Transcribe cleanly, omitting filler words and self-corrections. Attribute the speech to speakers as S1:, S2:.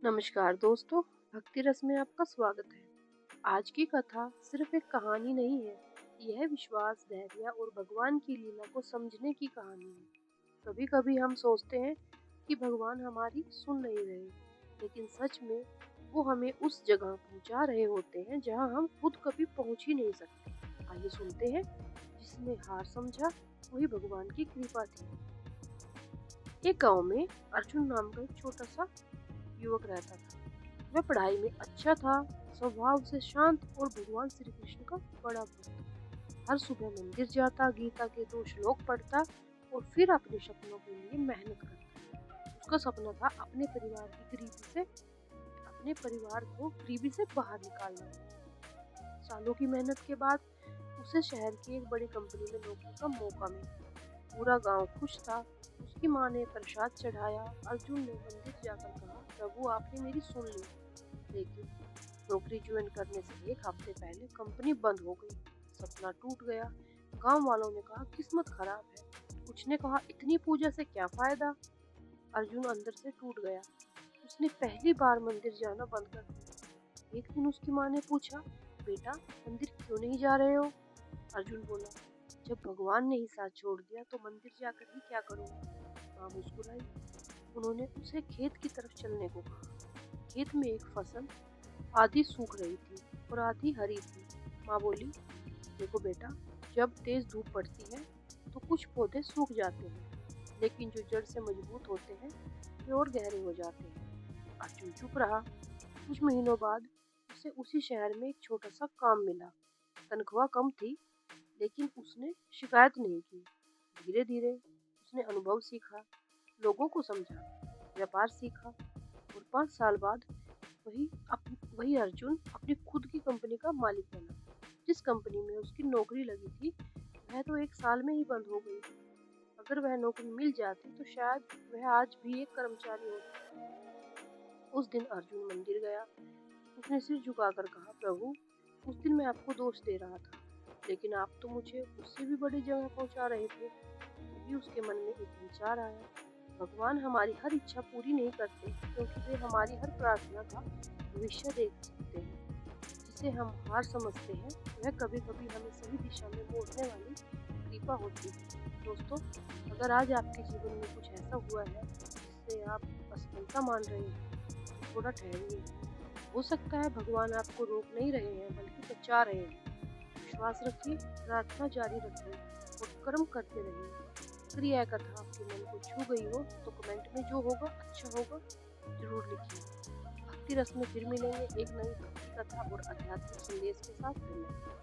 S1: नमस्कार दोस्तों, भक्ति रस में आपका स्वागत है। आज की कथा सिर्फ एक कहानी नहीं है, यह विश्वास, धैर्य और भगवान की लीला को समझने की कहानी है। कभी कभी हम सोचते हैं कि भगवान हमारी सुन नहीं रहे, लेकिन सच में वो हमें उस जगह पहुंचा रहे होते हैं जहां हम खुद कभी पहुंच ही नहीं सकते। आइए सुनते हैं, जिसने हार समझा वही भगवान की कृपा थी। एक गांव में अर्जुन नाम का एक छोटा सा युवक रहता था। वह पढ़ाई में अच्छा था, स्वभाव से शांत और भगवान श्री कृष्ण का बड़ा भक्त। हर सुबह मंदिर जाता, गीता के 2 श्लोक पढ़ता और फिर अपने सपनों के लिए मेहनत करता। उसका सपना था अपने परिवार को गरीबी से बाहर निकालना। सालों की मेहनत के बाद उसे शहर की एक बड़ी कंपनी में नौकरी का मौका मिला। पूरा गांव खुश था। उसकी माँ ने प्रसाद चढ़ाया। अर्जुन ने मंदिर जाकर कहा, प्रभु आपने मेरी सुन ली। लेकिन नौकरी ज्वाइन करने से एक हफ्ते पहले कंपनी बंद हो गई। सपना टूट गया। गांव वालों ने कहा किस्मत खराब है। कुछ ने कहा इतनी पूजा से क्या फायदा। अर्जुन अंदर से टूट गया। उसने पहली बार मंदिर जाना बंद कर दिया। एक दिन उसकी माँ ने पूछा, बेटा मंदिर क्यों नहीं जा रहे हो? अर्जुन बोला, जब भगवान ने ही साथ छोड़ दिया तो मंदिर जाकर ही क्या करूँगा। माँ मुस्कुराई। उन्होंने उसे खेत की तरफ चलने को कहा। खेत में एक फसल आधी सूख रही थी और आधी हरी थी। माँ बोली, देखो बेटा, जब तेज धूप पड़ती है तो कुछ पौधे सूख जाते हैं, लेकिन जो जड़ से मजबूत होते हैं वे और गहरे हो जाते हैं। अर्जुन चुप रहा। कुछ महीनों बाद उसे उसी शहर में एक छोटा सा काम मिला। तनख्वाह कम थी, लेकिन उसने शिकायत नहीं की। धीरे धीरे उसने अनुभव सीखा, लोगों को समझा, व्यापार सीखा और 5 साल बाद वही अर्जुन अपनी खुद की कंपनी का मालिक बना। जिस कंपनी में उसकी नौकरी लगी थी वह तो 1 साल में ही बंद हो गई। अगर वह नौकरी मिल जाती तो शायद वह आज भी एक कर्मचारी होता। उस दिन अर्जुन मंदिर गया। उसने सिर झुकाकर कहा, प्रभु उस दिन मैं आपको दोष दे रहा था, लेकिन आप तो मुझे उससे भी बड़ी जगह पहुंचा रहे थे। तभी उसके मन में एक विचार आया, भगवान हमारी हर इच्छा पूरी नहीं करते, क्योंकि वे हमारी हर प्रार्थना का भविष्य देख सकते हैं। जिसे हम हार समझते हैं वह कभी कभी हमें सही दिशा में मोड़ने वाली कृपा होती है। दोस्तों, अगर आज आपके जीवन में कुछ ऐसा हुआ है जिससे आप असफलता मान रहे हैं, तो थोड़ा ठहरिए। हो सकता है भगवान आपको रोक नहीं रहे हैं, बल्कि बचा रहे हैं। विश्वास रखिए, प्रार्थना जारी रखिए और कर्म करते रहिए। अगर यह कथा आपके मन को छू गई हो तो कमेंट में जो होगा अच्छा होगा जरूर लिखिए। भक्ति रस में फिर मिलेंगे एक नई भक्ति कथा और आध्यात्मिक संदेश के साथ। धन्यवाद।